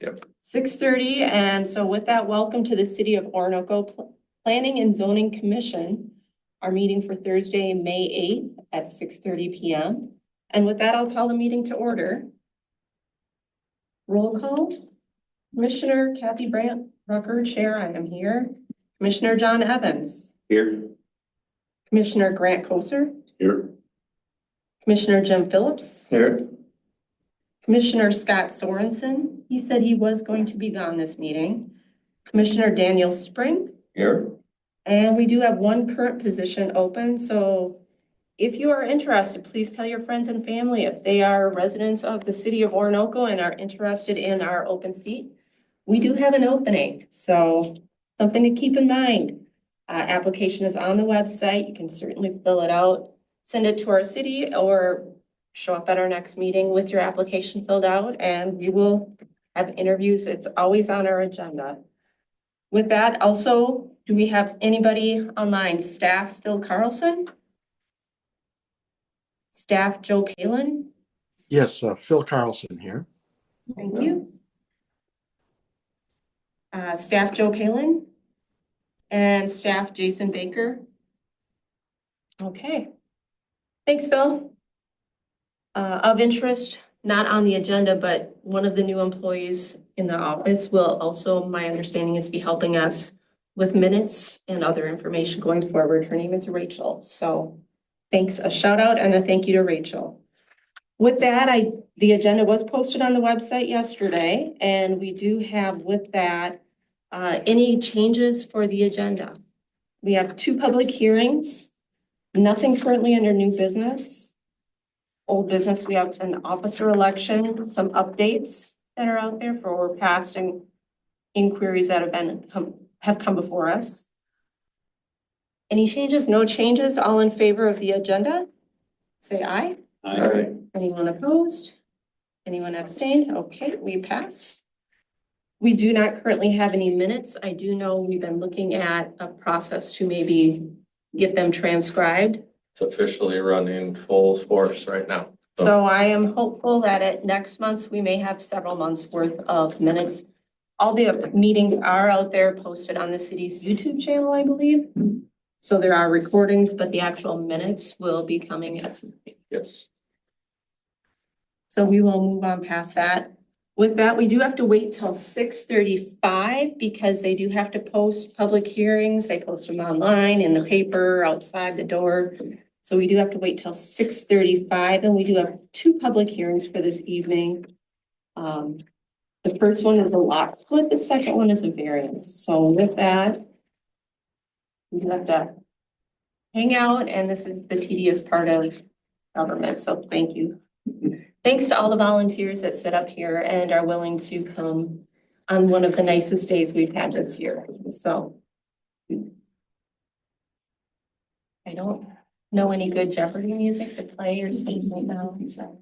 Yep. 6:30, and so with that, welcome to the City of Orinoco Planning and Zoning Commission. Our meeting for Thursday, May 8th at 6:30 p.m. And with that, I'll call the meeting to order. Roll call. Commissioner Kathy Brandt Rucker, Chair, I am here. Commissioner John Evans. Here. Commissioner Grant Koser. Here. Commissioner Jim Phillips. Here. Commissioner Scott Sorensen, he said he was going to be gone this meeting. Commissioner Daniel Spring. Here. And we do have one current position open, so if you are interested, please tell your friends and family if they are residents of the city of Orinoco and are interested in our open seat. We do have an opening, so something to keep in mind. Application is on the website. You can certainly fill it out, send it to our city, or show up at our next meeting with your application filled out, and we will have interviews. It's always on our agenda. With that, also, do we have anybody online? Staff Phil Carlson? Staff Joe Palin? Yes, Phil Carlson here. Thank you. Staff Joe Palin? And staff Jason Baker? Okay. Thanks, Phil. Of interest, not on the agenda, but one of the new employees in the office will also, my understanding is, be helping us with minutes and other information going forward. Her name is Rachel. So thanks, a shout out and a thank you to Rachel. With that, the agenda was posted on the website yesterday, and we do have with that any changes for the agenda. We have 2 public hearings, nothing currently under new business. Old business, we have an officer election, some updates that are out there for past and inquiries that have come before us. Any changes? No changes? All in favor of the agenda? Say aye. Aye. Anyone opposed? Anyone abstained? Okay, we pass. We do not currently have any minutes. I do know we've been looking at a process to maybe get them transcribed. It's officially running full force right now. So I am hopeful that at next month's, we may have several months worth of minutes. All the meetings are out there posted on the city's YouTube channel, I believe. So there are recordings, but the actual minutes will be coming at some point. Yes. So we will move on past that. With that, we do have to wait till 6:35 because they do have to post public hearings. They post them online, in the paper, outside the door. So we do have to wait till 6:35, and we do have 2 public hearings for this evening. The first one is a lot split, the second one is a variance. So with that, we have to hang out, and this is the tedious part of government, so thank you. Thanks to all the volunteers that sit up here and are willing to come on one of the nicest days we've had this year. So I don't know any good Jeopardy music to play or sing right now. So.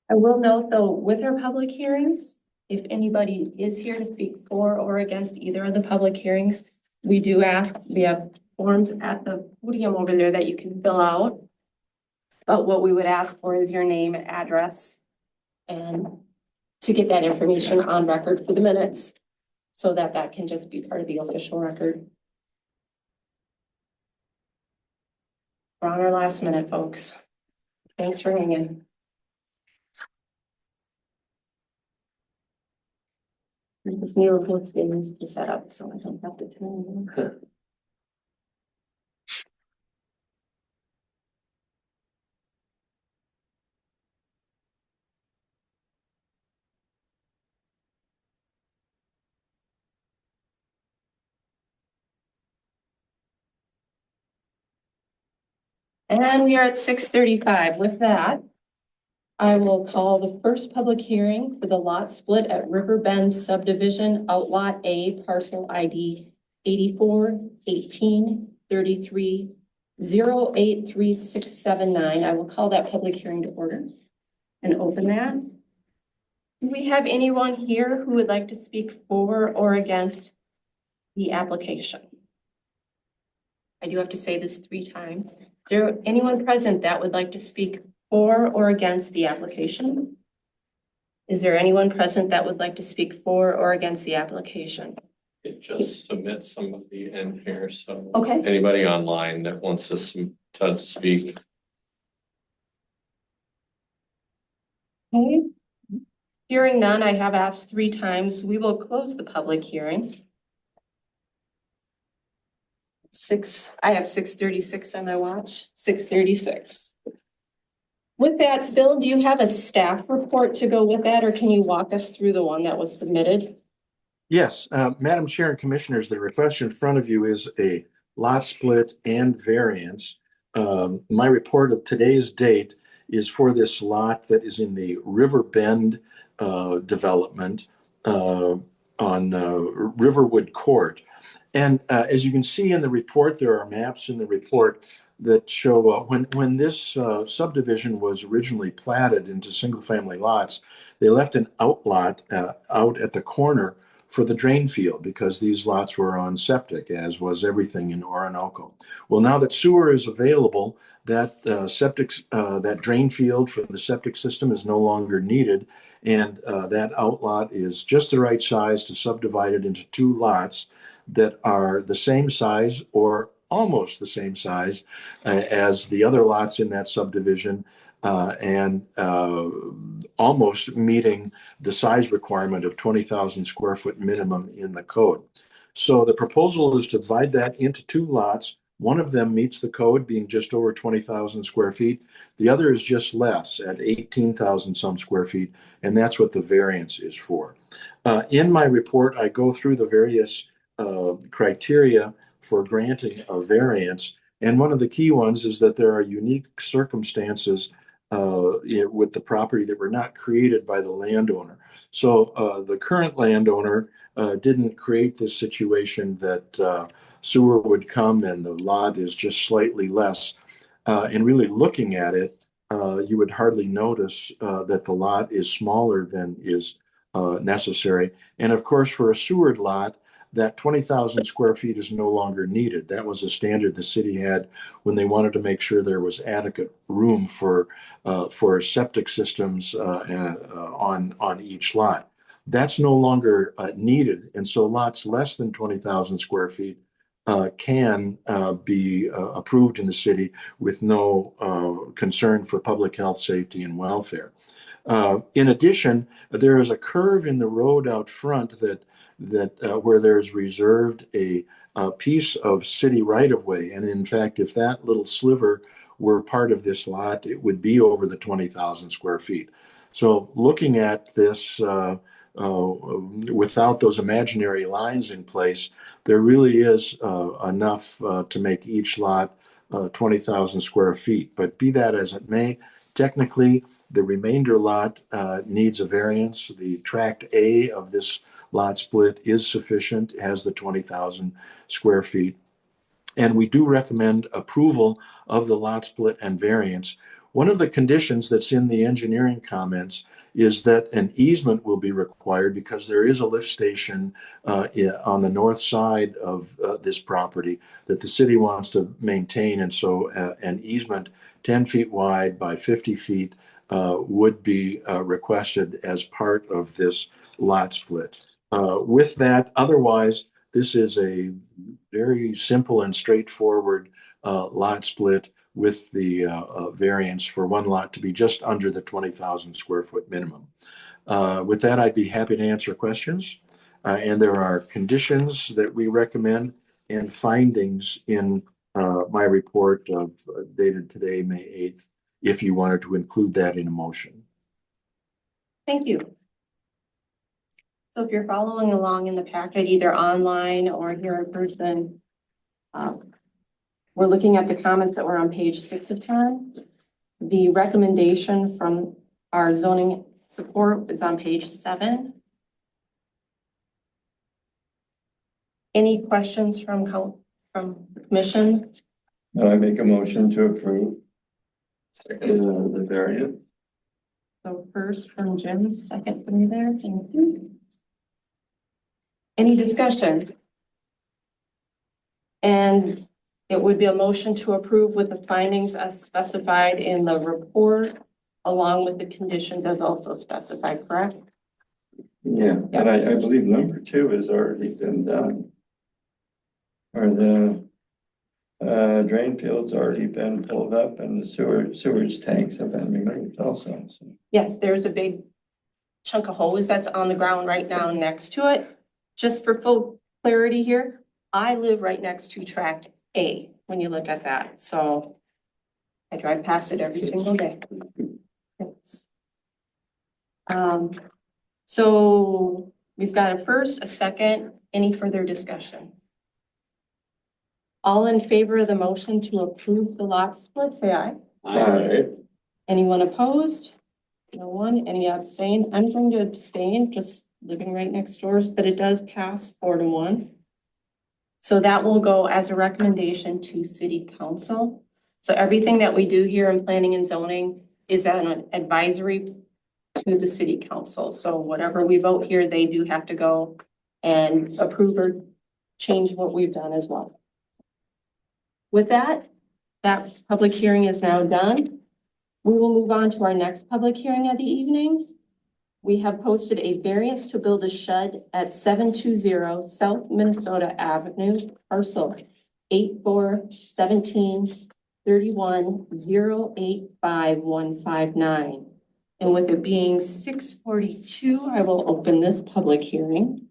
I will note though, with our public hearings, if anybody is here to speak for or against either of the public hearings, we do ask, we have forms at the podium over there that you can fill out. But what we would ask for is your name and address and to get that information on record for the minutes so that that can just be part of the official record. We're on our last minute, folks. Thanks for hanging. I just need a little things to set up so I don't have to turn it. And we are at 6:35. With that, I will call the first public hearing for the lot split at River Bend subdivision, Outlot A, parcel ID 84 18 33 083679. I will call that public hearing to order and open that. Do we have anyone here who would like to speak for or against the application? I do have to say this 3 times. Is there anyone present that would like to speak for or against the application? Is there anyone present that would like to speak for or against the application? It just submit somebody in here, so. Okay. Anybody online that wants to speak. Okay. Hearing none, I have asked 3 times. We will close the public hearing. I have 6:36 on my watch, 6:36. With that, Phil, do you have a staff report to go with that, or can you walk us through the one that was submitted? Yes, Madam Chair and Commissioners, the request in front of you is a lot split and variance. My report of today's date is for this lot that is in the River Bend development on Riverwood Court. And as you can see in the report, there are maps in the report that show when this subdivision was originally platted into single-family lots, they left an outlot out at the corner for the drain field because these lots were on septic, as was everything in Orinoco. Well, now that sewer is available, that that drain field for the septic system is no longer needed, and that outlot is just the right size to subdivide it into 2 lots that are the same size or almost the same size as the other lots in that subdivision, and almost meeting the size requirement of 20,000 square foot minimum in the code. So the proposal is to divide that into 2 lots. One of them meets the code, being just over 20,000 square feet. The other is just less at 18,000 some square feet, and that's what the variance is for. In my report, I go through the various criteria for granting a variance. And one of the key ones is that there are unique circumstances with the property that were not created by the landowner. So the current landowner didn't create this situation that sewer would come and the lot is just slightly less. And really looking at it, you would hardly notice that the lot is smaller than is necessary. And of course, for a sewered lot, that 20,000 square feet is no longer needed. That was a standard the city had when they wanted to make sure there was adequate room for septic systems on each lot. That's no longer needed, and so lots less than 20,000 square feet can be approved in the city with no concern for public health, safety, and welfare. In addition, there is a curve in the road out front that where there's reserved a piece of city right-of-way. And in fact, if that little sliver were part of this lot, it would be over the 20,000 square feet. So looking at this without those imaginary lines in place, there really is enough to make each lot 20,000 square feet. But be that as it may, technically, the remainder lot needs a variance. The tract A of this lot split is sufficient, has the 20,000 square feet. And we do recommend approval of the lot split and variance. One of the conditions that's in the engineering comments is that an easement will be required because there is a lift station on the north side of this property that the city wants to maintain. And so an easement 10 feet wide by 50 feet would be requested as part of this lot split. With that, otherwise, this is a very simple and straightforward lot split with the variance for one lot to be just under the 20,000 square foot minimum. With that, I'd be happy to answer questions. And there are conditions that we recommend and findings in my report of dated today, May 8th, if you wanted to include that in a motion. Thank you. So if you're following along in the packet, either online or here in person, we're looking at the comments that were on page 6 of 10. The recommendation from our zoning support is on page 7. Any questions from the commission? I make a motion to approve Second. the variant. So first from Jim, second from you there, thank you. Any discussion? And it would be a motion to approve with the findings as specified in the report, along with the conditions as also specified, correct? Yeah, and I believe number 2 has already been done. Or the drain field's already been pulled up and the sewage tanks have been removed also. So. Yes, there's a big chunk of hose that's on the ground right now next to it. Just for full clarity here, I live right next to tract A when you look at that, so I drive past it every single day. Thanks. So we've got a first, a second, any further discussion? All in favor of the motion to approve the lot split, say aye. Aye. Anyone opposed? No one, any abstain? I'm going to abstain, just living right next door, but it does pass 4-1. So that will go as a recommendation to city council. So everything that we do here in planning and zoning is an advisory to the city council. So whatever we vote here, they do have to go and approve or change what we've done as well. With that public hearing is now done. We will move on to our next public hearing of the evening. We have posted a variance to build a shed at 720 South Minnesota Avenue, parcel 841731085159. And with it being 6:42, I will open this public hearing.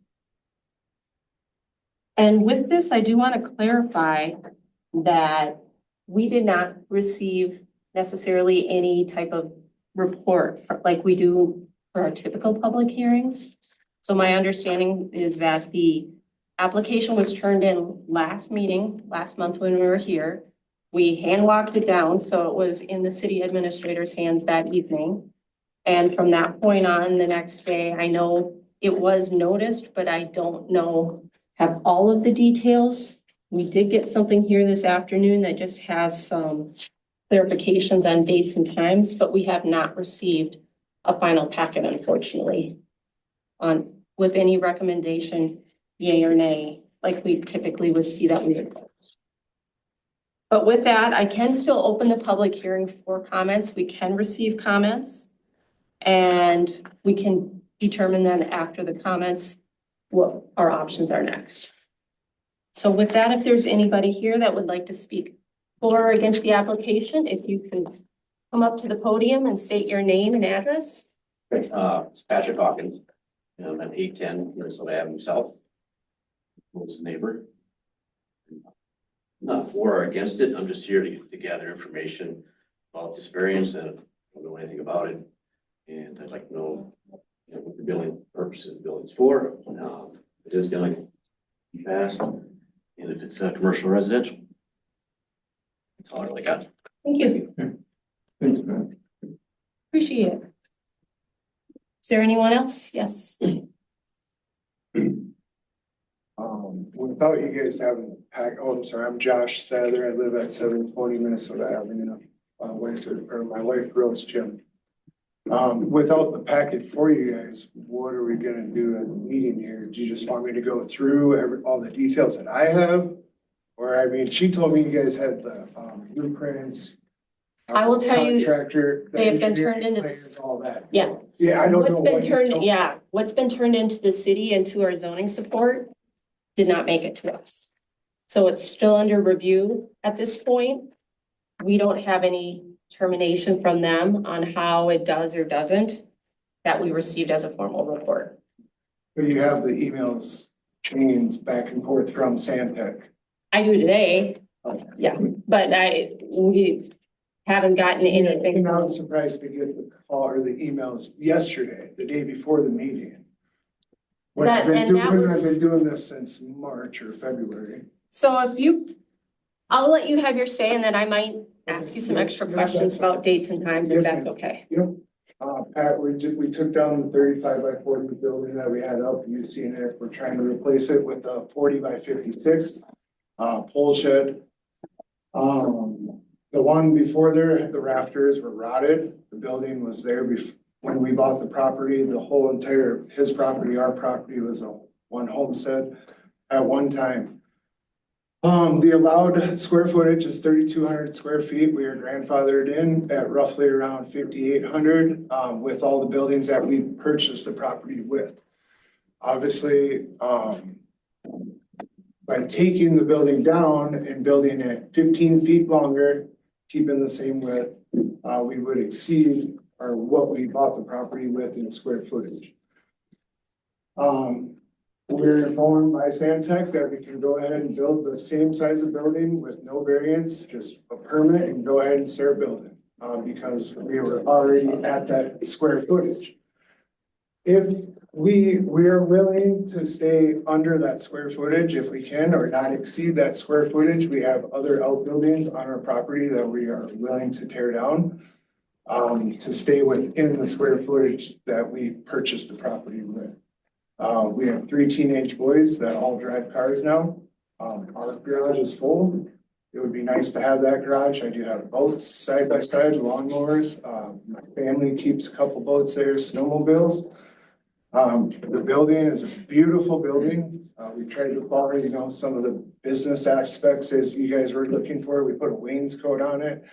And with this, I do want to clarify that we did not receive necessarily any type of report like we do for our typical public hearings. So my understanding is that the application was turned in last month when we were here. We hand walked it down, so it was in the city administrator's hands that evening. And from that point on, the next day, I know it was noticed, but I don't have all of the details. We did get something here this afternoon that just has some clarifications on dates and times, but we have not received a final packet, unfortunately, with any recommendation, yay or nay, like we typically would see that we would post. But with that, I can still open the public hearing for comments. We can receive comments and we can determine then after the comments what our options are next. So with that, if there's anybody here that would like to speak for or against the application, if you could come up to the podium and state your name and address. It's Patrick Hawkins, and I'm at 810 Minnesota Avenue South. Close neighbor. Not for or against it, I'm just here to gather information about this variance, and I don't know anything about it. And I'd like to know, what the building purpose of the building's for. It is going to be fast, and if it's commercial residential. That's all I really got. Thank you. Thanks, man. Appreciate it. Is there anyone else? Yes. Without you guys having I'm sorry, I'm Josh Sather. I live at 720 Minnesota Avenue. My wife Rose Jim. Without the packet for you guys, what are we gonna do at the meeting here? Do you just want me to go through all the details that I have? Or, I mean, she told me you guys had the blueprints. I will tell you, Contractor. they have been engineering turned into plans, all that. Yeah. Yeah, I don't know. what's been what you turned, told- what's been turned into the city and to our zoning support did not make it to us. So it's still under review at this point. We don't have any termination from them on how it does or doesn't that we received as a formal report. But you have the emails chains back and forth from Sandtech. I do today, yeah, but we haven't gotten anything. I was surprised to get the call or the emails yesterday, the day before the meeting. When I've been doing this since March or February. So I'll let you have your say and then I might ask you some extra questions about dates and times if Yes, that's ma'am. okay. Yep. Pat, we took down the 35x40 building that we had up. You've seen it. We're trying to replace it with a 40x56 pole shed. The one before there, the rafters were rotted. The building was there when we bought the property, the whole entire, his property, our property was a one homestead at one time. The allowed square footage is 3,200 square feet. We are grandfathered in at roughly around 5,800, with all the buildings that we purchased the property with. Obviously, by taking the building down and building it 15 feet longer, keeping the same width, we would exceed or what we bought the property with in square footage. We're informed by Sandtech that we can go ahead and build the same size of building with no variance, just a permit, and go ahead and start building, because we were already at that square footage. If we are willing to stay under that square footage if we can, or not exceed that square footage, we have other outbuildings on our property that we are willing to tear down, to stay within the square footage that we purchased the property with. We have 3 teenage boys that all drive cars now. Our garage is full. It would be nice to have that garage. I do have boats side by side, lawnmowers. My family keeps a couple boats there, snowmobiles. The building is a beautiful building. We tried to follow, some of the business aspects as you guys were looking for. We put a wainscot on it.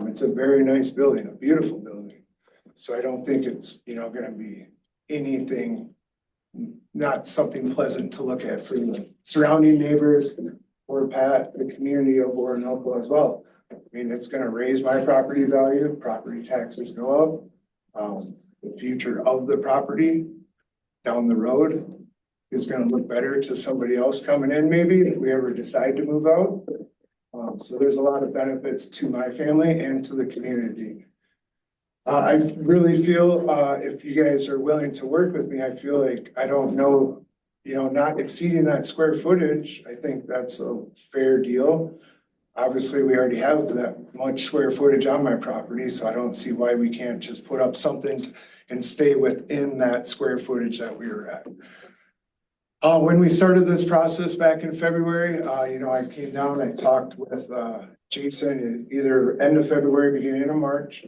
It's a very nice building, a beautiful building. So I don't think it's, gonna be anything, not something pleasant to look at for the surrounding neighbors or Pat, the community of Orinoco as well. I mean, it's gonna raise my property value, property taxes go up. The future of the property down the road is gonna look better to somebody else coming in maybe if we ever decide to move out. So there's a lot of benefits to my family and to the community. I really feel, if you guys are willing to work with me, I feel like, I don't know, not exceeding that square footage, I think that's a fair deal. Obviously, we already have that much square footage on my property, so I don't see why we can't just put up something and stay within that square footage that we were at. When we started this process back in February, I came down, I talked with Jason either end of February, beginning of March.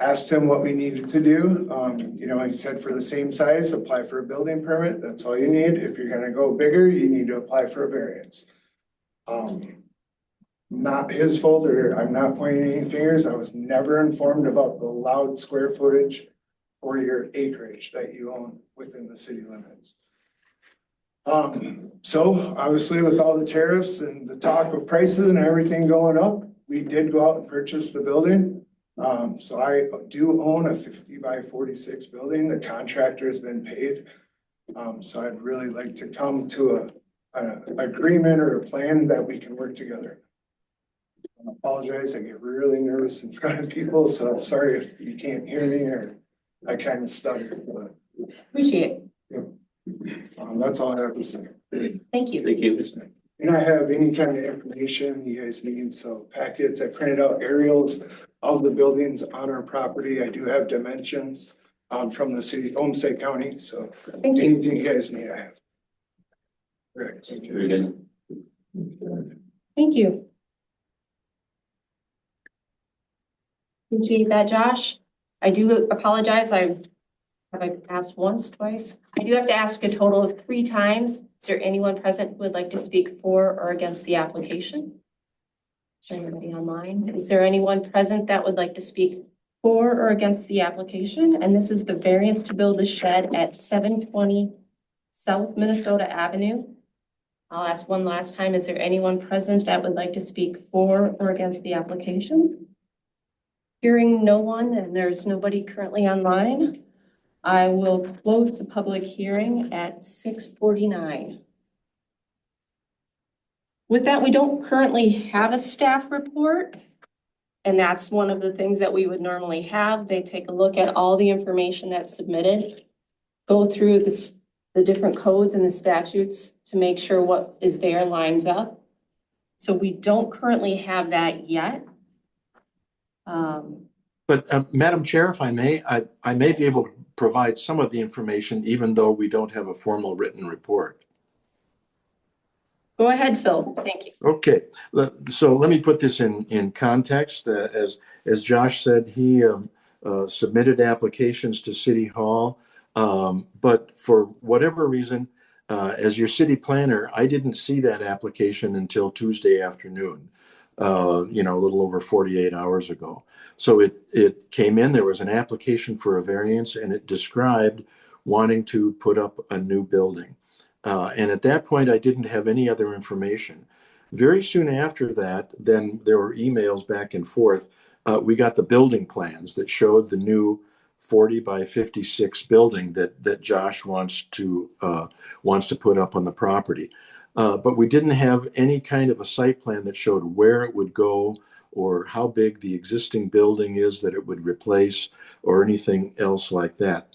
Asked him what we needed to do. He said for the same size, apply for a building permit. That's all you need. If you're gonna go bigger, you need to apply for a variance. Not his fault, or I'm not pointing any fingers. I was never informed about the allowed square footage for your acreage that you own within the city limits. So obviously with all the tariffs and the talk of prices and everything going up, we did go out and purchase the building. So I do own a 50 by 46 building. The contractor has been paid. So I'd really like to come to an agreement or a plan that we can work together. I apologize, I get really nervous in front of people, so sorry if you can't hear me or I kind of stutter, but Appreciate that's all I have to say. it. Thank you. Thank you. And I have any kind of information you guys need, so packets, I printed out aerials of the buildings on our property. I do have dimensions from the city, Olmsted County, so Thank you. anything you guys need, I have. Correct. Thank you. Very good. Thank you. Appreciate that, Josh. I do apologize. I asked once, twice. I do have to ask a total of 3 times. Is there anyone present who would like to speak for or against the application? Is there anybody online? Is there anyone present that would like to speak for or against the application? And this is the variance to build a shed at 720 South Minnesota Avenue. I'll ask one last time. Is there anyone present that would like to speak for or against the application? Hearing no one, and there's nobody currently online, I will close the public hearing at 6:49. With that, we don't currently have a staff report. And that's one of the things that we would normally have. They take a look at all the information that's submitted, go through the different codes and the statutes to make sure what is there lines up. So we don't currently have that yet. But Madam Chair, if I may, I may be able to provide some of the information even though we don't have a formal written report. Go ahead, Phil. Thank you. Okay, so let me put this in context. As Josh said, he submitted applications to City Hall, but for whatever reason, as your city planner, I didn't see that application until Tuesday afternoon, a little over 48 hours ago. So it came in, there was an application for a variance, and it described wanting to put up a new building. And at that point, I didn't have any other information. Very soon after that, then there were emails back and forth. We got the building plans that showed the new 40 by 56 building that Josh wants to put up on the property. But we didn't have any kind of a site plan that showed where it would go or how big the existing building is that it would replace or anything else like that.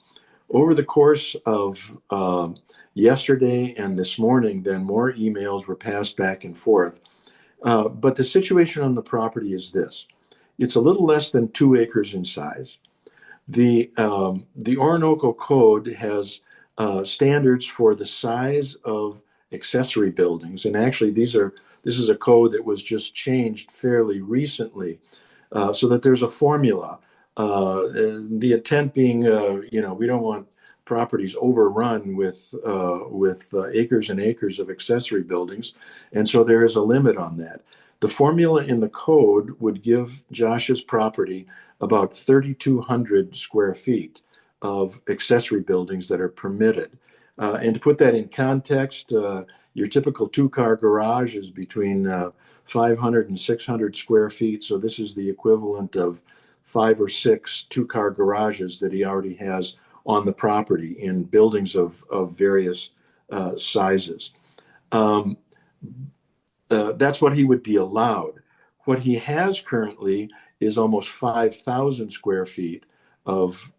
Over the course of yesterday and this morning, then more emails were passed back and forth. But the situation on the property is this. It's a little less than 2 acres in size. The Orinoco Code has standards for the size of accessory buildings. And actually, this is a code that was just changed fairly recently, so that there's a formula. The intent being, we don't want properties overrun with acres and acres of accessory buildings, and so there is a limit on that. The formula in the code would give Josh's property about 3,200 square feet of accessory buildings that are permitted. And to put that in context, your typical 2-car garage is between 500 and 600 square feet. So this is the equivalent of 5 or 6 2-car garages that he already has on the property in buildings of various sizes. That's what he would be allowed. What he has currently is almost 5,000 square feet of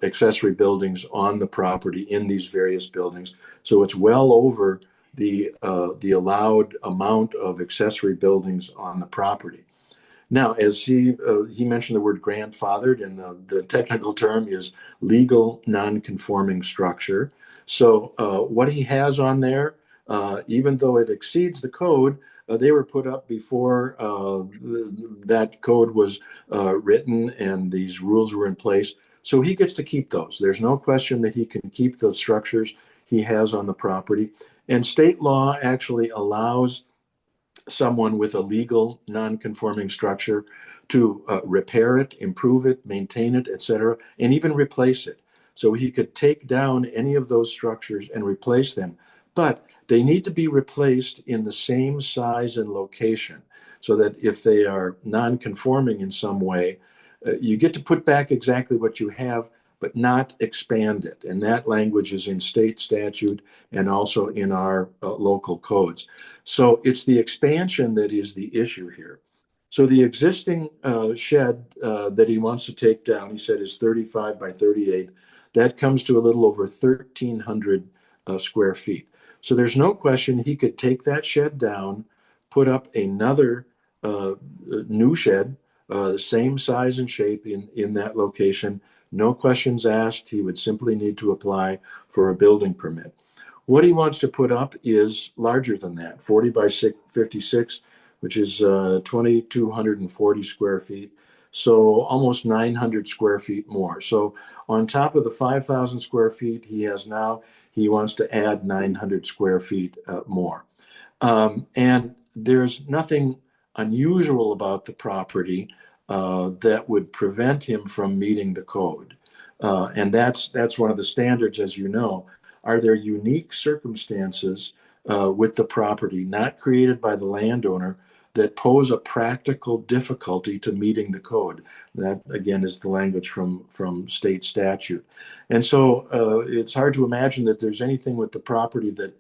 accessory buildings on the property in these various buildings. So it's well over the allowed amount of accessory buildings on the property. Now, as he mentioned the word grandfathered, and the technical term is legal non-conforming structure. So what he has on there, even though it exceeds the code, they were put up before that code was written and these rules were in place. So he gets to keep those. There's no question that he can keep the structures he has on the property. And state law actually allows someone with a legal non-conforming structure to repair it, improve it, maintain it, etc., and even replace it. So he could take down any of those structures and replace them. But they need to be replaced in the same size and location so that if they are non-conforming in some way, you get to put back exactly what you have, but not expand it. And that language is in state statute and also in our local codes. So it's the expansion that is the issue here. So the existing shed that he wants to take down, he said, is 35 by 38. That comes to a little over 1,300 square feet. So there's no question he could take that shed down, put up another new shed, the same size and shape in that location. No questions asked. He would simply need to apply for a building permit. What he wants to put up is larger than that, 40 by 56, which is 2,240 square feet. So almost 900 square feet more. So on top of the 5,000 square feet he has now, he wants to add 900 square feet more. And there's nothing unusual about the property that would prevent him from meeting the code. And that's one of the standards, as you know. Are there unique circumstances with the property not created by the landowner that pose a practical difficulty to meeting the code? That, again, is the language from state statute. And so it's hard to imagine that there's anything with the property that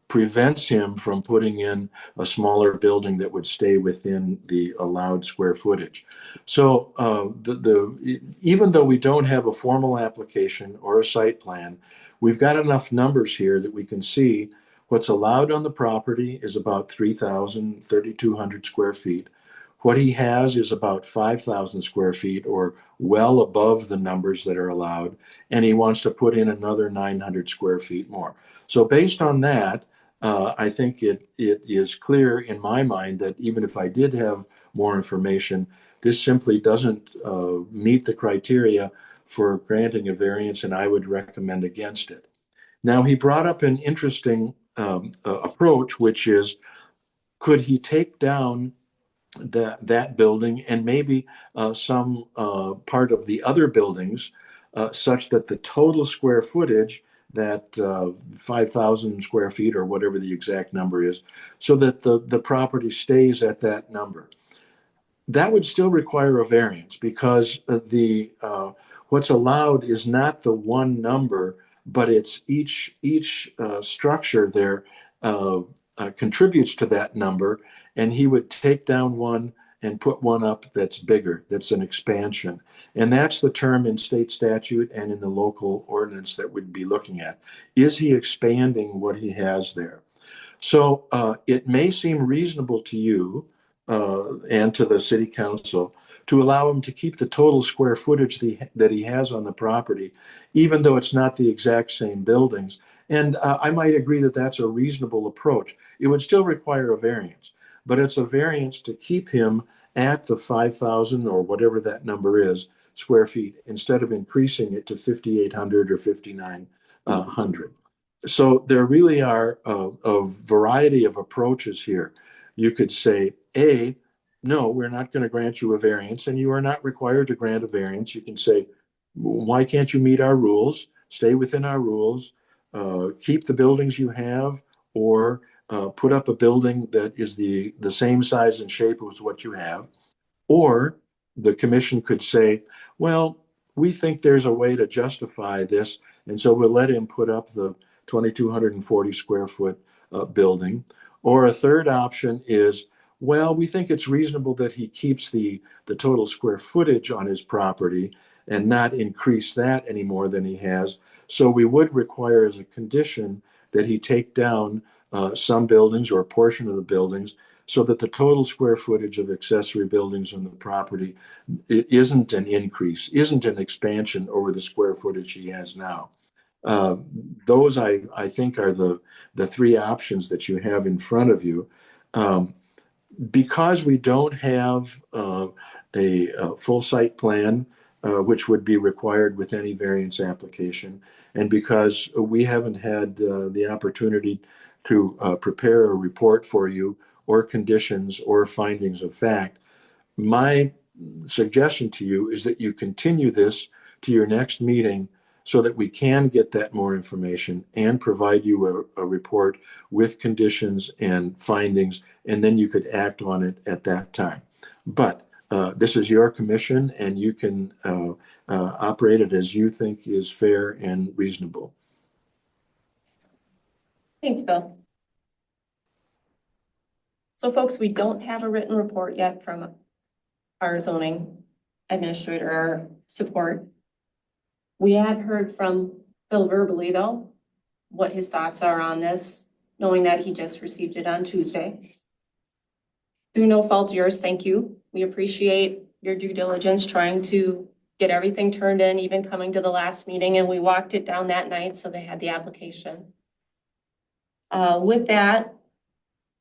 prevents him from putting in a smaller building that would stay within the allowed square footage. So even though we don't have a formal application or a site plan, we've got enough numbers here that we can see what's allowed on the property is about 3,200 square feet. What he has is about 5,000 square feet, or well above the numbers that are allowed, and he wants to put in another 900 square feet more. So based on that, I think it is clear in my mind that even if I did have more information, this simply doesn't meet the criteria for granting a variance, and I would recommend against it. Now, he brought up an interesting approach, which is, could he take down that building and maybe some part of the other buildings such that the total square footage, that 5,000 square feet or whatever the exact number is, so that the property stays at that number. That would still require a variance because the what's allowed is not the one number, but it's each structure there contributes to that number, and he would take down one and put one up that's bigger, that's an expansion. And that's the term in state statute and in the local ordinance that we'd be looking at. Is he expanding what he has there? So it may seem reasonable to you and to the city council to allow him to keep the total square footage that he has on the property, even though it's not the exact same buildings. And I might agree that that's a reasonable approach. It would still require a variance, but it's a variance to keep him at the 5,000 or whatever that number is square feet, instead of increasing it to 5,800 or 5,900. So there really are a variety of approaches here. You could say, A, no, we're not going to grant you a variance, and you are not required to grant a variance. You can say, why can't you meet our rules, stay within our rules, keep the buildings you have, or put up a building that is the same size and shape as what you have. Or the commission could say, well, we think there's a way to justify this, and so we'll let him put up the 2,240 square foot building. Or a third option is, well, we think it's reasonable that he keeps the total square footage on his property and not increase that any more than he has. So we would require as a condition that he take down some buildings or a portion of the buildings so that the total square footage of accessory buildings on the property isn't an increase, isn't an expansion over the square footage he has now. Those I think are the three options that you have in front of you. Because we don't have a full site plan, which would be required with any variance application, and because we haven't had the opportunity to prepare a report for you or conditions or findings of fact, my suggestion to you is that you continue this to your next meeting so that we can get that more information and provide you a report with conditions and findings, and then you could act on it at that time. But this is your commission, and you can operate it as you think is fair and reasonable. Thanks, Bill. So folks, we don't have a written report yet from our zoning administrator, our support. We have heard from Bill verbally, though, what his thoughts are on this, knowing that he just received it on Tuesday. Through no fault of yours, thank you. We appreciate your due diligence trying to get everything turned in, even coming to the last meeting, and we walked it down that night so they had the application. With that,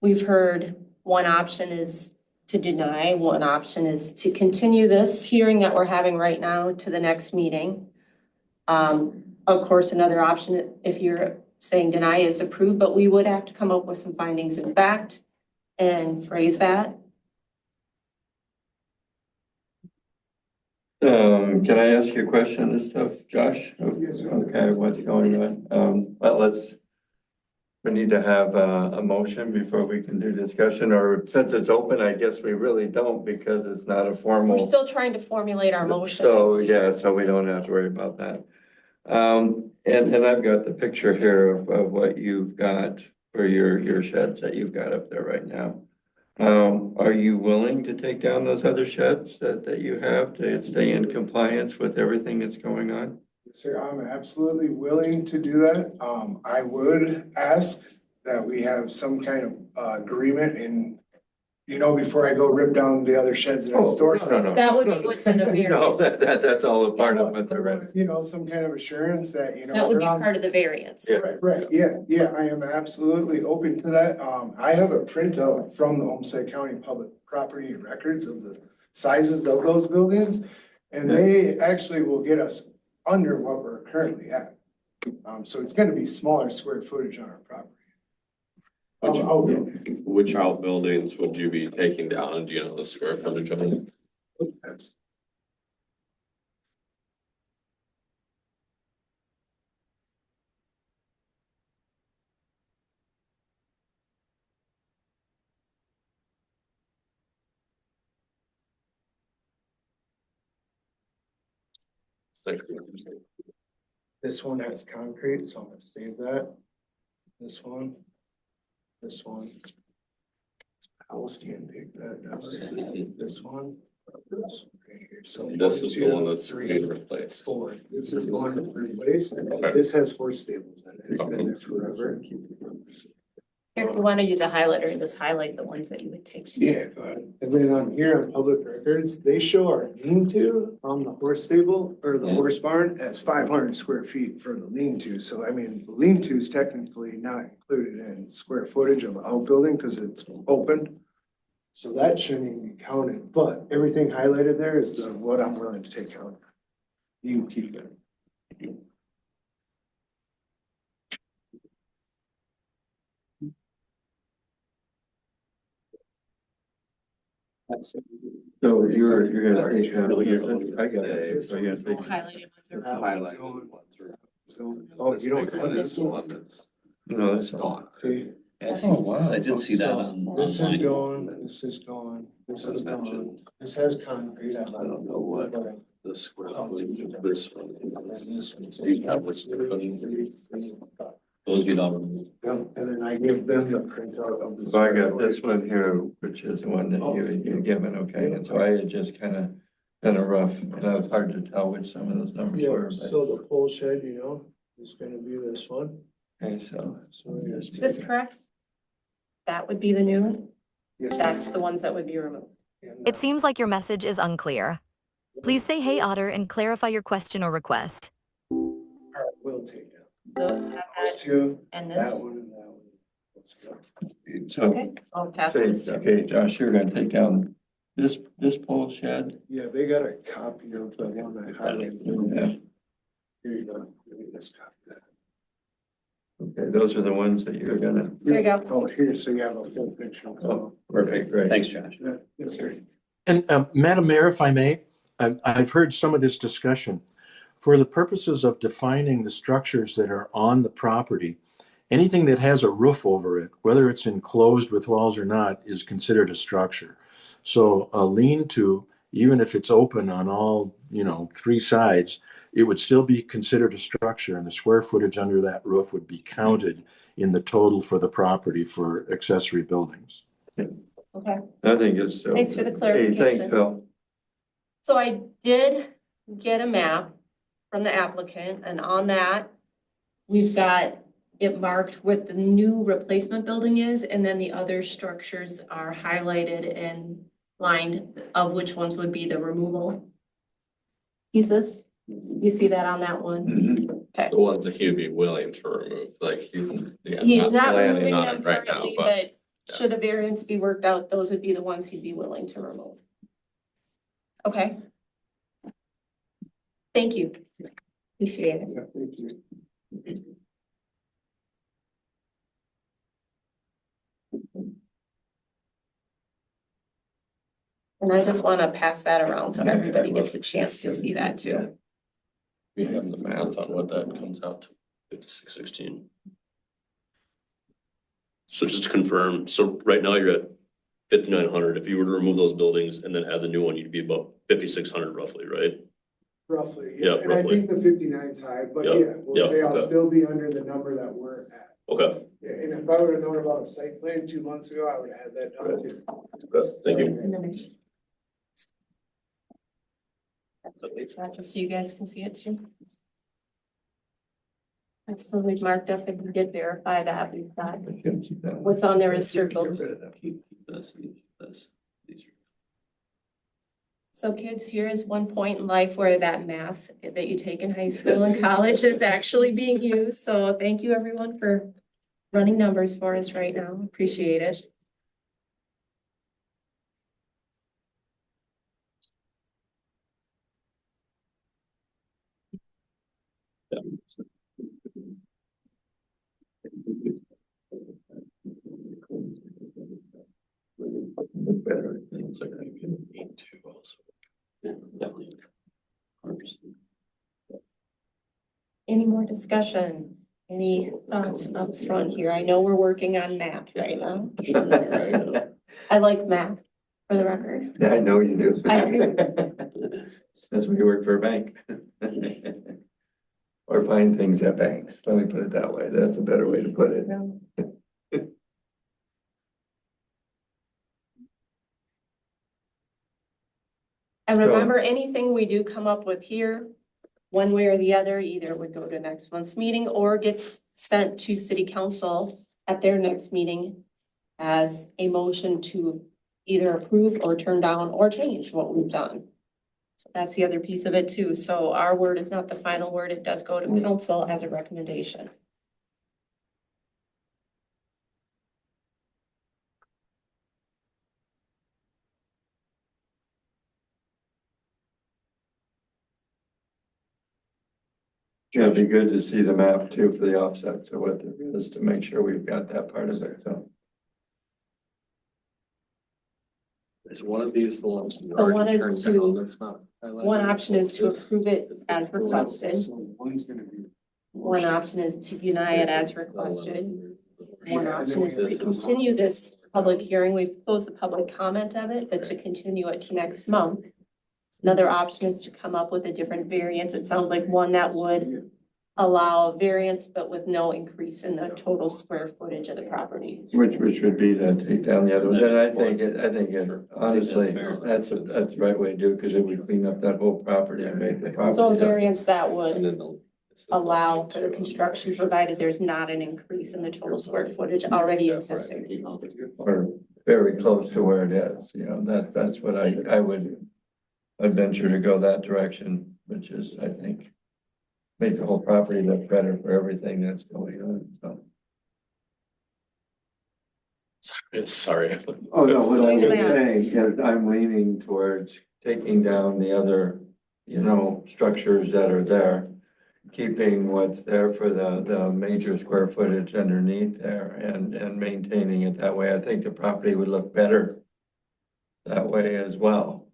we've heard one option is to deny, one option is to continue this hearing that we're having right now to the next meeting. Of course, another option, if you're saying deny, is approved, but we would have to come up with some findings in fact and phrase that. Can I ask you a question on this stuff, Josh? Yes, sir. Okay, what's going on? Well, we need to have a motion before we can do discussion, or since it's open, I guess we really don't because it's not a We're formal. still trying to formulate our motion. So, yeah, so we don't have to worry about that. And I've got the picture here of what you've got for your sheds that you've got up there right now. Are you willing to take down those other sheds that you have to stay in compliance with everything that's going on? Sir, I'm absolutely willing to do that. I would ask that we have some kind of agreement in you know, before I go rip down the other sheds that I store. Oh, no. That would be what's in the No, variance. that's all a part of it already. You know, some kind of assurance that, you know. That would be they're on- part of the variance. Yeah. Right, yeah, I am absolutely open to that. I have a printout from the Homestead County Public Property Records of the sizes of those buildings. And they actually will get us under what we're currently at. So it's gonna be smaller square footage on our property. Which outbuildings would you be taking down, and do you know the square footage of them? This one has concrete, so I'm gonna save that. This one. This one. House can pick that down. This one. This right here. So This is the one 1, that's 2, being replaced. 4. This is the one that replaced. Okay. This has 4 stables in it. It's been there forever. Here, if you want to use a highlighter, just highlight the ones that you would take. Yeah, go ahead. And then on here on public records, they show our lean-to on the horse stable or the horse barn as 500 square feet for the lean-to. So I mean, the lean-to is technically not included in square footage of the outbuilding because it's open. So that shouldn't even be counted, but everything highlighted there is the, what I'm willing to take out. You can keep it. So you're gonna take, I got it, so you're gonna take. Highlighted ones are. Highlighted ones are- So, oh, you don't. This is This is the one that's No, that's gone. See, Oh, wow. I did see that on. this is online. going, this is going, this That's is going. mentioned. This has concrete. I don't know what But- the square footage of this one and is. this one. So you have what's square footage. Told you that. Yeah, and then I give them the printout of the. So I got this one here, which is the one that you're given, okay, and so I had just kind of rough, and it was hard to tell which some of those numbers Yeah, were, so the pole shed, you know, is gonna be this one. but, okay, so. Is this correct? That would be the new one? Yes, That's the ones that would be removed. and, It seems like your message is unclear. Please say hey Otter and clarify your question or request. all right, we'll take down The- those two, And that this, one and that one. Let's go. So, okay, I'll pass this. okay, Josh, you're gonna take down this pole shed. Yeah, they got a copy of the one I highlighted. Yeah. Here you go. Let me just copy that. Okay, those are the ones that you're gonna, There you go. Oh, here, so you have a full picture. oh, perfect, great. Thanks, Josh. Yeah, yes, sir. And Madam Mayor, if I may, I've heard some of this discussion. For the purposes of defining the structures that are on the property, anything that has a roof over it, whether it's enclosed with walls or not, is considered a structure. So a lean-to, even if it's open on all, 3 sides, it would still be considered a structure, and the square footage under that roof would be counted in the total for the property for accessory buildings. Okay. I think it's. Thanks for the Hey, clarification. thanks, Phil. So I did get a map from the applicant, and on that, we've got it marked what the new replacement building is, and then the other structures are highlighted and lined of which ones would be the removal pieces. You see that on that one? Mhm. The ones that he'd be willing to remove, like he's He's not planning removing on them it right now, currently, but but should a variance be worked out, those would be the ones he'd be willing to remove. Okay. Thank you. Appreciate it. Yeah, thank you. And I just want to pass that around so everybody gets a chance to see that too. we have the math on what that comes out to. 5616. So just to confirm, so right now you're at 5,900. If you were to remove those buildings and then add the new one, you'd be about 5,600 roughly, right? Roughly, Yeah, yeah, and I roughly. think the 59's high, but Yeah, yeah, we'll yeah, say I'll okay. still be under the number that we're at. Okay, Yeah, and if I would have known about a site plan 2 months ago, I would have had that done too. good, thank you. And then that's what we've got, just so you guys can see it too. That's the we've marked up, and we did verify that we've got, what's on there is circled. Keep this. this. These are- So kids, here is one point in life where that math that you take in high school and college is actually being used. So thank you everyone for running numbers for us right now. Appreciate it. Yeah. Better things like I can need to also. Yeah, definitely. 100%. Any more discussion? Any thoughts up front here? I know we're working on math right now. I like math, for the record. Yeah, I know you do. I do. That's why you work for a bank. Or find things at banks, let me put it that way, that's a better way to put it. And remember, anything we do come up with here, one way or the other, either would go to next month's meeting or gets sent to city council at their next meeting as a motion to either approve or turn down or change what we've done. So that's the other piece of it too. So our word is not the final word. It does go to council as a recommendation. Yeah, it'd be good to see the map too for the offsets of what there is to make sure we've got that part of it, so. Is one of these the ones you So already one is turned to- down? That's not. highlighted? One option is to This- approve it is as this the one? requested. So one's gonna be. One option is to deny it as requested. One option is to continue this public hearing. We've closed the public comment of it, but to continue it to next month. Another option is to come up with a different variance. It sounds like one that would allow a variance, but with no increase in the total square footage of the property. Which would be to take down the other one, and I think honestly, that's the right way to do it, because it would clean up that whole property and make the property. So a variance that And would then this is the- allow for the construction, provided there's not an increase in the total square footage already existing. Or very close to where it is, that's what I would venture to go that direction, which is, I think, make the whole property look better for everything that's going on, so. Sorry. Oh, no, what I'm Doing the math. saying is I'm leaning towards taking down the other, structures that are there. Keeping what's there for the major square footage underneath there and maintaining it that way. I think the property would look better that way as well.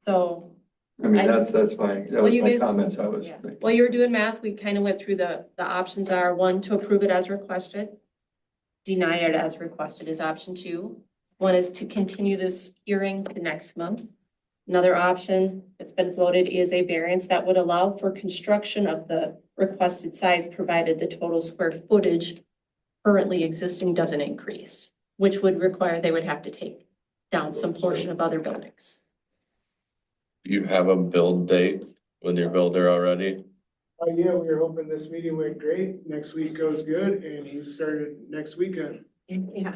So, I mean, I- that's that Well, was you my guys- comments I was yeah. making. While you were doing math, we kind of went through the options are one, to approve it as requested. Deny it as requested is option two. One is to continue this hearing to next month. Another option that's been floated is a variance that would allow for construction of the requested size, provided the total square footage currently existing doesn't increase, which would require they would have to take down some portion of other buildings. You have a build date with your builder already? Yeah, we were hoping this meeting went great. Next week goes good and he started next weekend. Yeah.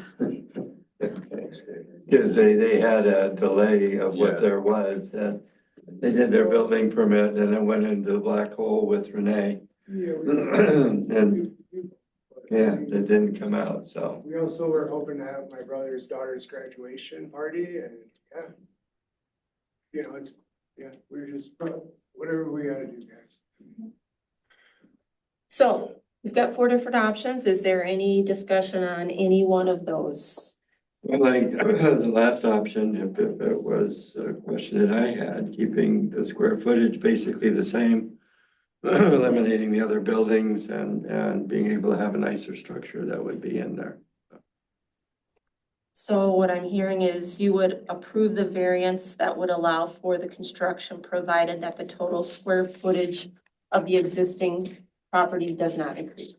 Because they had a delay of Yeah. what there was, and they did their building permit and it went into the black hole with Renee. Yeah. And yeah, it didn't come out, so. We also were hoping to have my brother's daughter's graduation party and we're just, whatever we gotta do, guys. So we've got 4 different options. Is there any discussion on any one of those? Well, like the last option, if it was a question that I had, keeping the square footage basically the same, eliminating the other buildings and being able to have a nicer structure that would be in there. So what I'm hearing is you would approve the variance that would allow for the construction, provided that the total square footage of the existing property does not increase.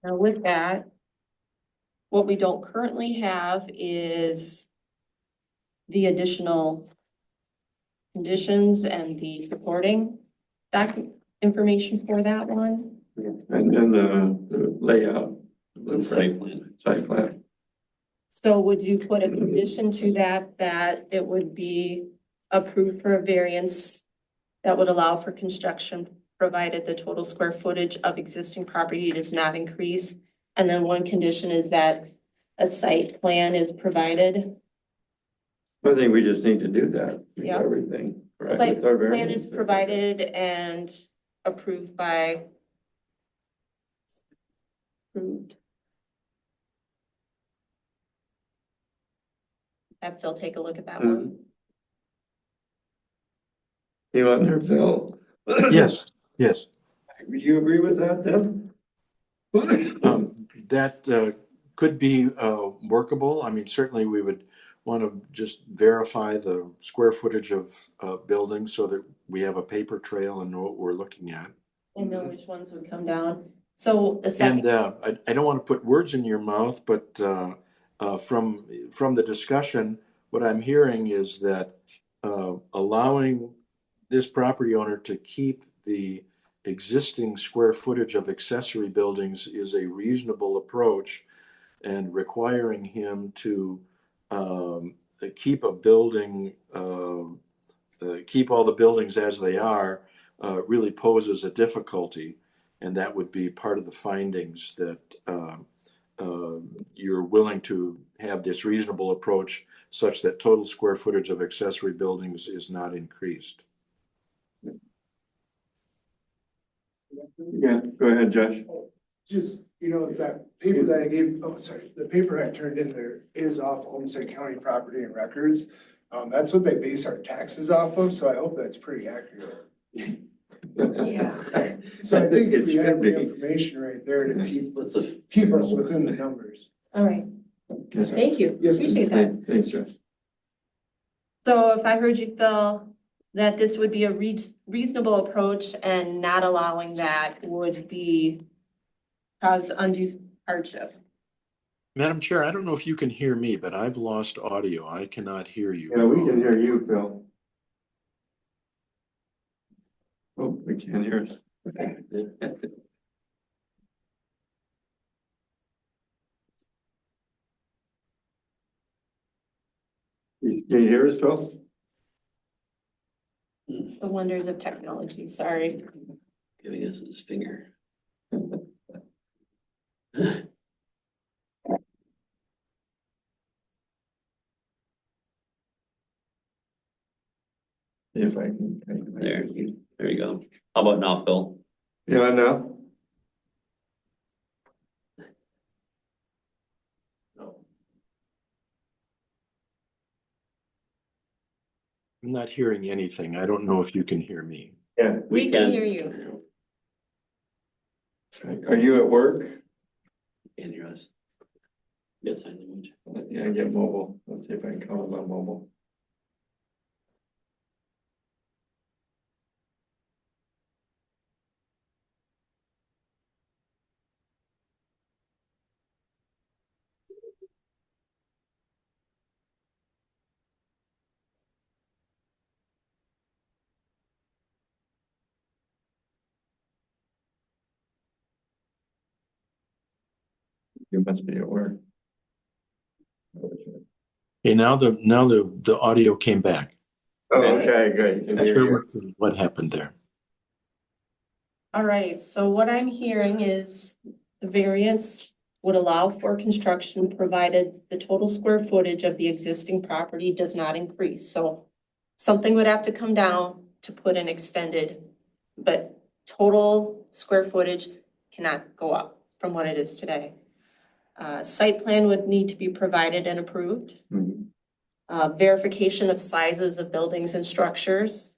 Now with that, what we don't currently have is the additional conditions and the supporting information for that one. And then the layout. Site plan. Site plan. So would you put a condition to that, that it would be approved for a variance that would allow for construction, provided the total square footage of existing property does not increase? And then one condition is that a site plan is provided. I think we just need to do that. with Yeah. Everything. right, Site with our plan variance. is provided and approved by. Approved. Have Phil take a look at that one. You want there, Phil? Yes, yes. You agree with that then? That could be workable. I mean, certainly we would want to just verify the square footage of buildings so that we have a paper trail and know what we're looking at. And know which ones would come down. So the And second, I don't want to put words in your mouth, but from the discussion, what I'm hearing is that allowing this property owner to keep the existing square footage of accessory buildings is a reasonable approach, and requiring him to keep a building, keep all the buildings as they are, really poses a difficulty. And that would be part of the findings, that you're willing to have this reasonable approach such that total square footage of accessory buildings is not increased. Yeah, go ahead, Josh. Just, that paper that I gave, the paper I turned in there is off Olmsted County Property and Records. That's what they base our taxes off of, so I hope that's pretty accurate. yeah, So I think It we should have be. the information right there to That's a- keep us within the numbers. all right, thank you, Yes, appreciate that. Thanks, Josh. So if I heard you, Phil, that this would be a reasonable approach and not allowing that would be cause undue hardship. Madam Chair, I don't know if you can hear me, but I've lost audio. I cannot hear you. Yeah, we can hear you, Phil. Oh, we can't hear us. Can you hear us, Phil? The wonders of technology, sorry. Giving us his finger. If I can. There you go. How about now, Phil? Yeah, now? I'm not hearing anything. I don't know if you can hear me. Yeah. We can hear you. Are you at work? Can't hear us. Yes, I know. Yeah, I get mobile. Let's see if I can call him on mobile. You must be at work. Okay, now the audio came back. Oh, okay, good. Not sure what happened there. All right, so what I'm hearing is the variance would allow for construction provided the total square footage of the existing property does not increase. So something would have to come down to put an extended, but total square footage cannot go up from what it is today. Site plan would need to be provided and approved. Mhm. Verification of sizes of buildings and structures.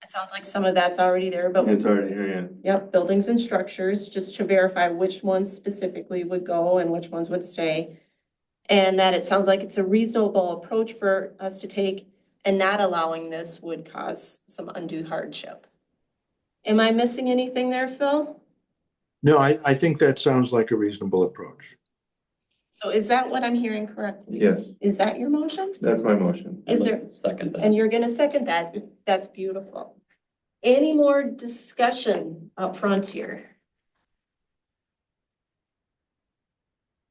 It sounds like some of that's already there, but It's already here, yeah. yep, buildings and structures, just to verify which ones specifically would go and which ones would stay. And that it sounds like it's a reasonable approach for us to take, and not allowing this would cause some undue hardship. Am I missing anything there, Phil? No, I think that sounds like a reasonable approach. So is that what I'm hearing correctly? Yes, Is that your motion? that's my motion. Is there, Second. and you're gonna second that? That's beautiful. Any more discussion up front here?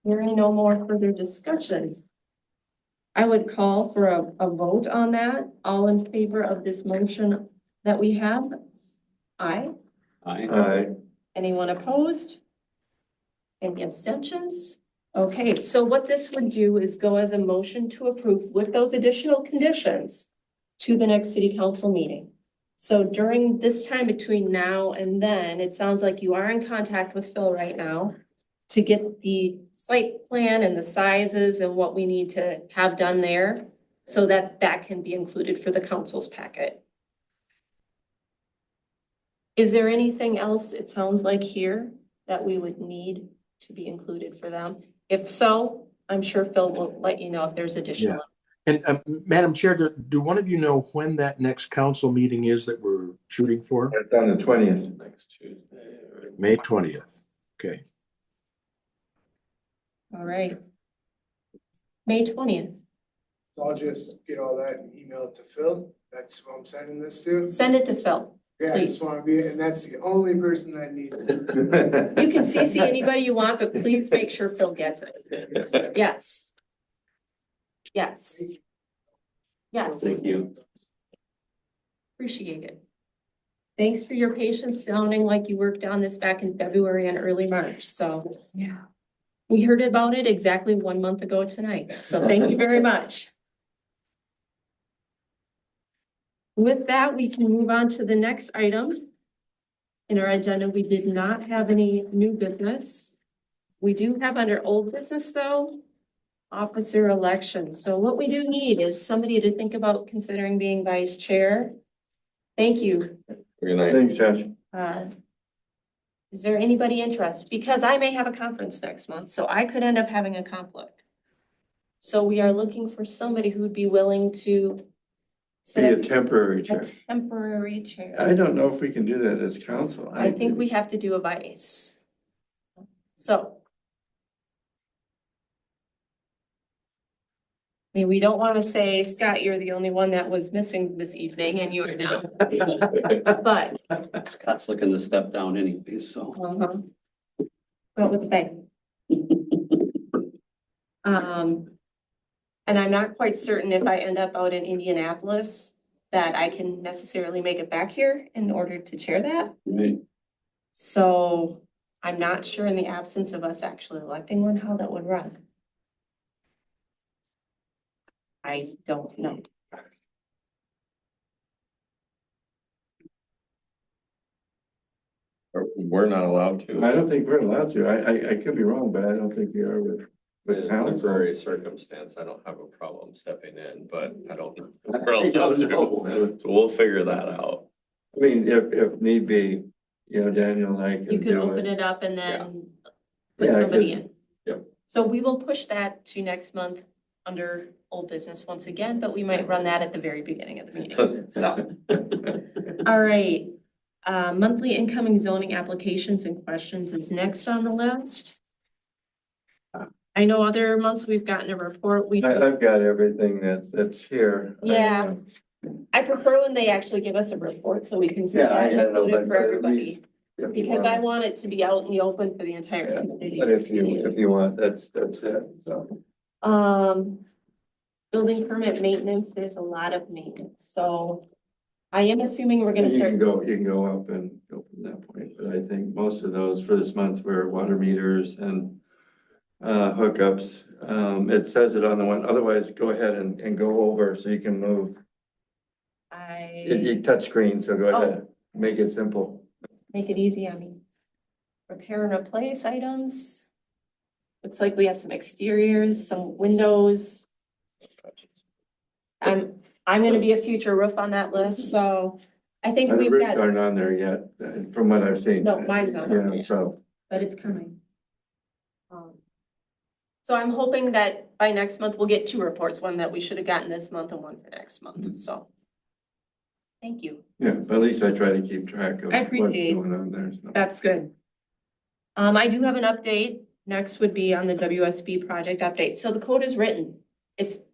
Hearing no more further discussion. I would call for a vote on that. All in favor of this motion that we have? Aye. Aye. Anyone opposed? Any abstentions? Okay, so what this would do is go as a motion to approve with those additional conditions to the next city council meeting. So during this time between now and then, it sounds like you are in contact with Phil right now to get the site plan and the sizes and what we need to have done there so that that can be included for the council's packet. Is there anything else, it sounds like here, that we would need to be included for them? If so, I'm sure Phil will let you know if there's additional. And Madam Chair, do one of you know when that next council meeting is that we're shooting for? It's on the 20th. Next Tuesday. May 20th. Okay. All right. May 20th. So I'll just get all that and email it to Phil. That's who I'm sending this to. Send it to Phil. Yeah, I just please. want to be, and that's the only person that needs it. You can CC anybody you want, but please make sure Phil gets it. Yes. Yes. Yes. Thank you. Appreciate it. Thanks for your patience, sounding like you worked on this back in February and early March, so. Yeah. We heard about it exactly 1 month ago tonight, so thank you very much. With that, we can move on to the next item. In our agenda, we did not have any new business. We do have under old business though, officer elections. So what we do need is somebody to think about considering being vice chair. Thank you. Good night. Thanks, Josh. Is there anybody interested? Because I may have a conference next month, so I could end up having a conflict. So we are looking for somebody who would be willing to Be sit a temporary a chair. temporary chair. I don't know if we can do that as council. I think we have to do a vice. So. I mean, we don't want to say, Scott, you're the only one that was missing this evening and you are now, but. Scott's looking to step down anyway, so. Go with faith. And I'm not quite certain if I end up out in Indianapolis that I can necessarily make it back here in order to chair that. Right. So I'm not sure in the absence of us actually electing one, how that would run. I don't know. We're not allowed to. I don't think we're allowed to. I could be wrong, but I don't think we are with In council. temporary circumstance, I don't have a problem stepping in, but I don't. We're allowed to. So we'll figure that out. I mean, if need be, Daniel and I You can could do open it. it up and then Yeah, put I somebody could- in. Yep. So we will push that to next month under old business once again, but we might run that at the very beginning of the meeting, so. All right, monthly incoming zoning applications and questions is next on the list. I know other months we've gotten a report, I've got everything that's here. Yeah. I prefer when they actually give us a report so we can see Yeah, that I know, included but for at everybody. least if you Because I want- want it to be out in the open for the entire community. But to if see. you want, that's it, so. Building permit maintenance, there's a lot of maintenance, so I am assuming we're gonna You start. can go up and go from that point, but I think most of those for this month were water meters and hookups. It says it on the one, otherwise go ahead and go over so you can move. You touch screen, so go ahead, make it simple. Make it easy on me. Repair and replace items. Looks like we have some exteriors, some windows. I'm gonna be a future roof on that list, so I think The we've roofs got, aren't on there yet, from what I've seen. No, mine's not on Yeah, yet. so, but it's coming. So I'm hoping that by next month we'll get 2 reports, one that we should have gotten this month and one for next month, so. Thank you. yeah, but at least I try to keep track of I what's appreciate going on there. so. That's good. I do have an update. Next would be on the WSB project update. So the code is written.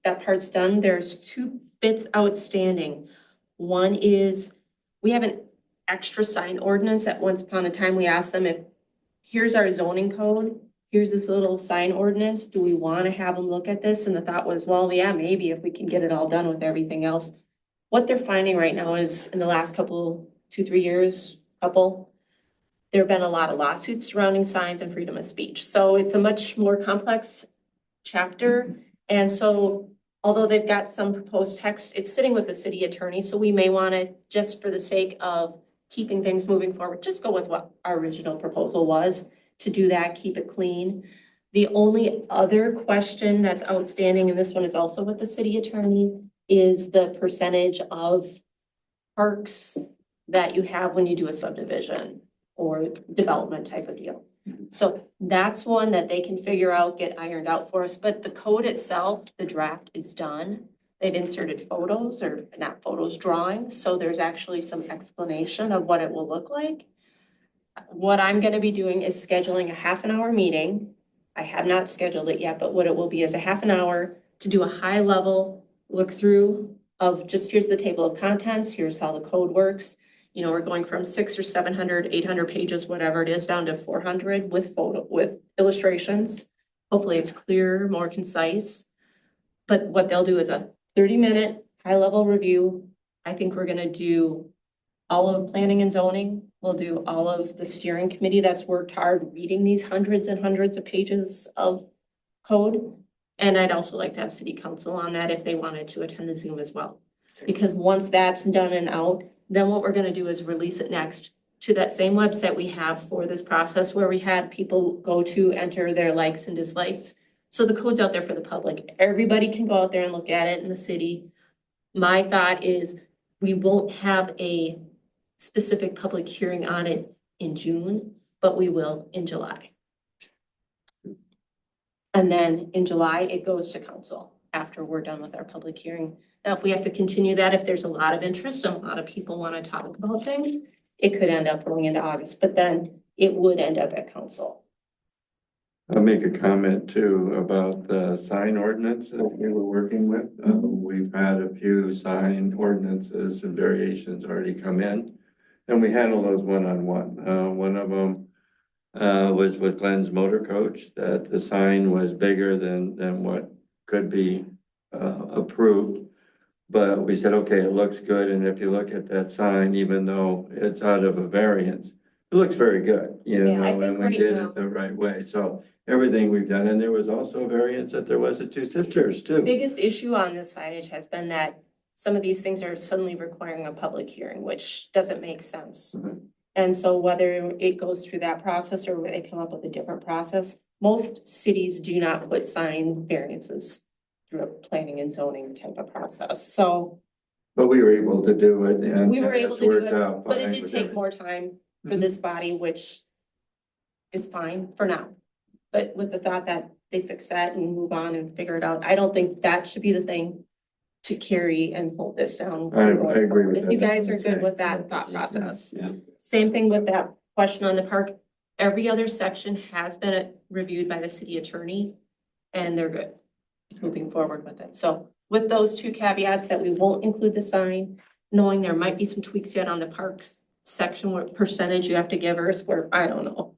That part's done. There's 2 bits outstanding. One is, we have an extra sign ordinance that once upon a time we asked them if, here's our zoning code, here's this little sign ordinance, do we want to have them look at this? And the thought was, well, yeah, maybe if we can get it all done with everything else. What they're finding right now is in the last 2-3 years, there have been a lot of lawsuits surrounding signs and freedom of speech. So it's a much more complex chapter. And so although they've got some proposed text, it's sitting with the city attorney. So we may want to, just for the sake of keeping things moving forward, just go with what our original proposal was. To do that, keep it clean. The only other question that's outstanding, and this one is also with the city attorney, is the percentage of parks that you have when you do a subdivision or development type of deal. So that's one that they can figure out, get ironed out for us, but the code itself, the draft is done. They've inserted photos, or not photos, drawings, so there's actually some explanation of what it will look like. What I'm gonna be doing is scheduling a half-an-hour meeting. I have not scheduled it yet, but what it will be is a half an hour to do a high-level look through of just, here's the table of contents, here's how the code works. You know, we're going from 600 or 700, 800 pages, whatever it is, down to 400 with illustrations. Hopefully it's clearer, more concise. But what they'll do is a 30-minute high-level review. I think we're gonna do all of planning and zoning. We'll do all of the steering committee that's worked hard reading these hundreds and hundreds of pages of code. And I'd also like to have city council on that if they wanted to attend the Zoom as well. Because once that's done and out, then what we're gonna do is release it next to that same website we have for this process, where we had people go to enter their likes and dislikes. So the code's out there for the public. Everybody can go out there and look at it in the city. My thought is we won't have a specific public hearing on it in June, but we will in July. And then in July, it goes to council after we're done with our public hearing. Now, if we have to continue that, if there's a lot of interest and a lot of people want to talk about things, it could end up going into August, but then it would end up at council. I'll make a comment too about the sign ordinance that we were working with. We've had a few sign ordinances and variations already come in, and we handle those one-on-one. One of them was with Glenn's Motor Coach, that the sign was bigger than what could be approved. But we said, okay, it looks good, and if you look at that sign, even though it's out of a variance, it looks very good, you know, and we did it the right way. So everything we've done, and there was also a variance that there was at Two Sisters too. The biggest issue on this signage has been that some of these things are suddenly requiring a public hearing, which doesn't make sense. Mhm. And so whether it goes through that process or where they come up with a different process, most cities do not put sign variances through a planning and zoning type of process. So But we were able to do it, and we were able it's to do worked it, out but it fine did with take everything. more time for this body, which is fine for now. But with the thought that they fix that and move on and figure it out, I don't think that should be the thing to carry and hold this down. I agree with If that. you guys are good with that thought process. Yeah. Same thing with that question on the park. Every other section has been reviewed by the city attorney, and they're good moving forward with it. So with those 2 caveats that we won't include the sign, knowing there might be some tweaks yet on the parks section, what percentage you have to give or a square, I don't know.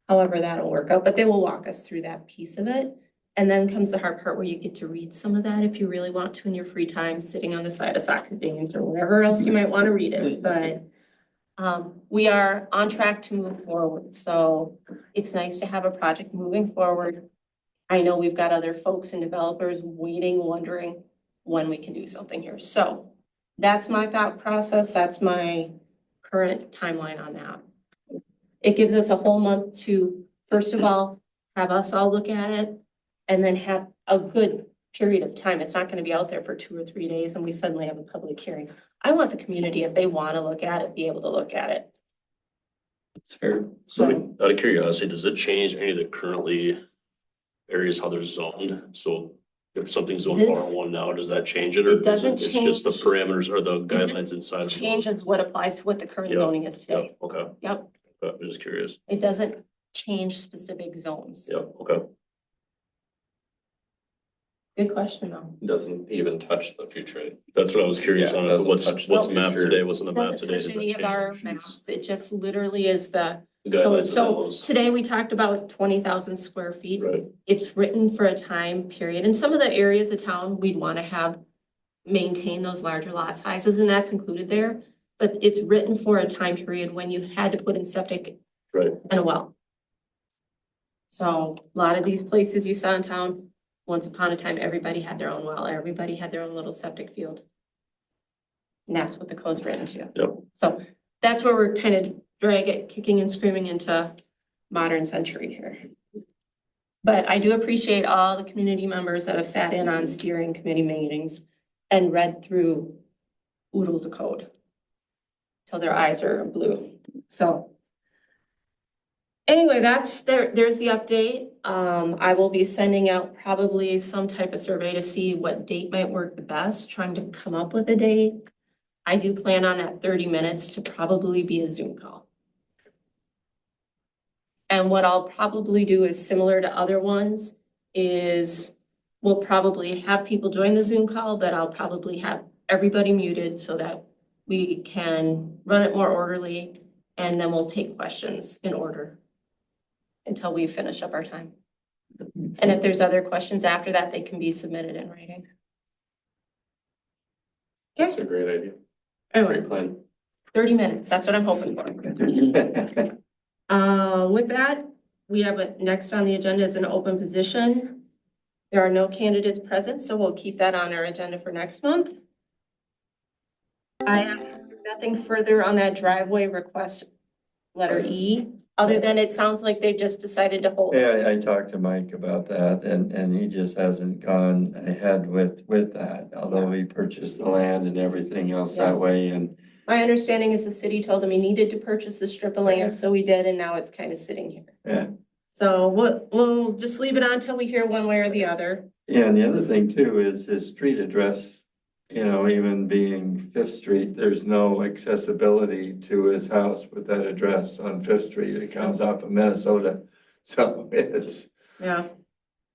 However, that'll work out, but they will walk us through that piece of it. And then comes the hard part where you get to read some of that if you really want to in your free time, sitting on the side of soccer games or wherever else you might want to read it, but we are on track to move forward, so it's nice to have a project moving forward. I know we've got other folks and developers waiting, wondering when we can do something here. So that's my thought process. That's my current timeline on that. It gives us a whole month to, first of all, have us all look at it and then have a good period of time. It's not going to be out there for 2 or 3 days and we suddenly have a public hearing. I want the community, if they want to look at it, be able to look at it. It's fair. So out of curiosity, does it change any of the currently areas how they're zoned? So if something's zoned This- R1 now, does that change it? Or It doesn't It's just the change. parameters or the guidelines inside. of the- Changes what applies to what the current Yeah. zoning is today. Yeah, okay. Yep. I'm just curious. It doesn't change specific zones. Yeah, okay. Good question though. Doesn't even touch the future. That's what I was curious Yeah, it on. doesn't What's touch the mapped future. today? What's on the map Doesn't today? touch Does that any of our change? maps. It just literally is the The code. guidelines and So those. today we talked about 20,000 square feet. Right, It's written for a time period. In some of the areas of town, we'd want to have maintain those larger lot sizes, and that's included there. But it's written for a time period when you had to put in septic right. and a well. So a lot of these places you saw in town, once upon a time, everybody had their own well, everybody had their own little septic field. And that's what the code's written to. Yep. So that's where we're kind of kicking and screaming into modern century here. But I do appreciate all the community members that have sat in on steering committee meetings and read through oodles of code till their eyes are blue. So anyway, there's the update. I will be sending out probably some type of survey to see what date might work the best, trying to come up with a date. I do plan on that 30 minutes to probably be a Zoom call. And what I'll probably do is similar to other ones is we'll probably have people join the Zoom call, but I'll probably have everybody muted so that we can run it more orderly, and then we'll take questions in order until we finish up our time. And if there's other questions after that, they can be submitted in writing. That's a great idea. Anyway, Great plan. 30 minutes, that's what I'm hoping for. With that, we have next on the agenda is an open position. There are no candidates present, so we'll keep that on our agenda for next month. I have nothing further on that driveway request, letter E, other than it sounds like they just decided to hold. Yeah, I talked to Mike about that and he just hasn't gone ahead with that, although he purchased the land and everything else Yeah. that way and. My understanding is the city told him he needed to purchase the strip of land, so he did, and now it's kind of sitting here. Yeah. So we'll just leave it on until we hear one way or the other. Yeah, and the other thing too is his street address, you know, even being Fifth Street, there's no accessibility to his house with that address on Fifth Street. It comes off of Minnesota. So it's. Yeah.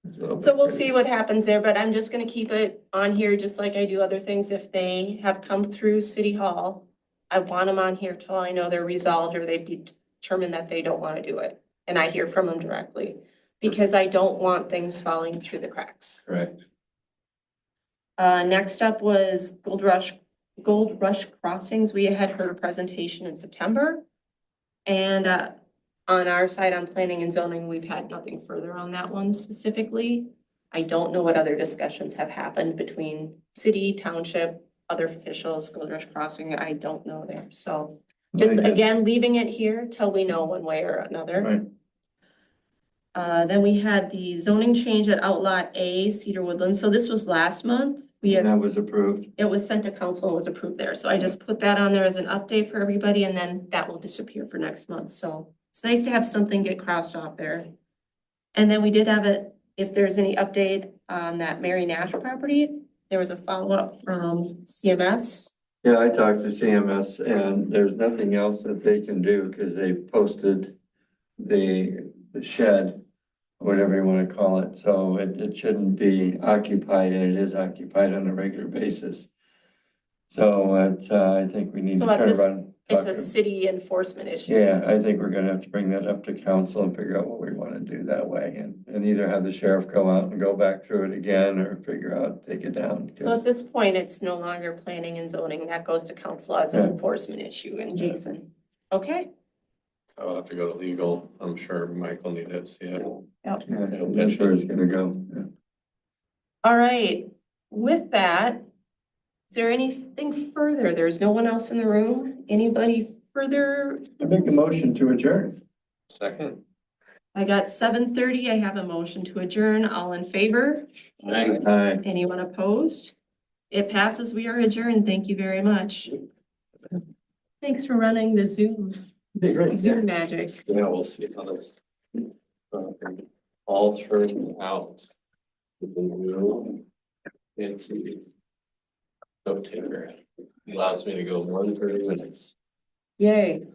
it's a little So bit we'll crazy. see what happens there, but I'm just gonna keep it on here, just like I do other things. If they have come through City Hall, I want them on here till I know they're resolved or they've determined that they don't want to do it. And I hear from them directly, because I don't want things falling through the cracks. Correct. Next up was Gold Rush Crossings. We had heard a presentation in September. And on our side, on planning and zoning, we've had nothing further on that one specifically. I don't know what other discussions have happened between city, township, other officials, Gold Rush Crossing. I don't know there. So just Very good. again, leaving it here till we know one way or another. Right. Then we had the zoning change at Outlot A, Cedar Woodlands. So this was last month. We And had, that was approved. it was sent to council and was approved there. So I just put that on there as an update for everybody, and then that will disappear for next month. So it's nice to have something get crossed off there. And then we did have it, if there's any update on that Mary Nash property, there was a follow-up from CMS. Yeah, I talked to CMS and there's nothing else that they can do because they posted the shed, whatever you want to call it. So it shouldn't be occupied, and it is occupied on a regular basis. So it's, I think we need to So at turn this- around. It's talk a to- city enforcement issue. Yeah, I think we're gonna have to bring that up to council and figure out what we want to do that way and either have the sheriff go out and go back through it again or figure out, take it down. So at this point, it's no longer planning and zoning. That goes to council as an Yeah. enforcement issue, and Jason. Okay? I'll have to go to legal. I'm sure Mike will need to see it. Yeah, that's where it's gonna go. Yeah. All right. With that, is there anything further? There's no one else in the room? Anybody further? I make a motion to adjourn. Second. I got 7:30. I have a motion to adjourn. All in favor? Aye. Anyone opposed? It passes. We are adjourned. Thank you very much. Thanks for running the Zoom magic. Yeah, we'll see how this all turns out. With the new fancy note taker. Allows me to go more than 30 minutes. Yay.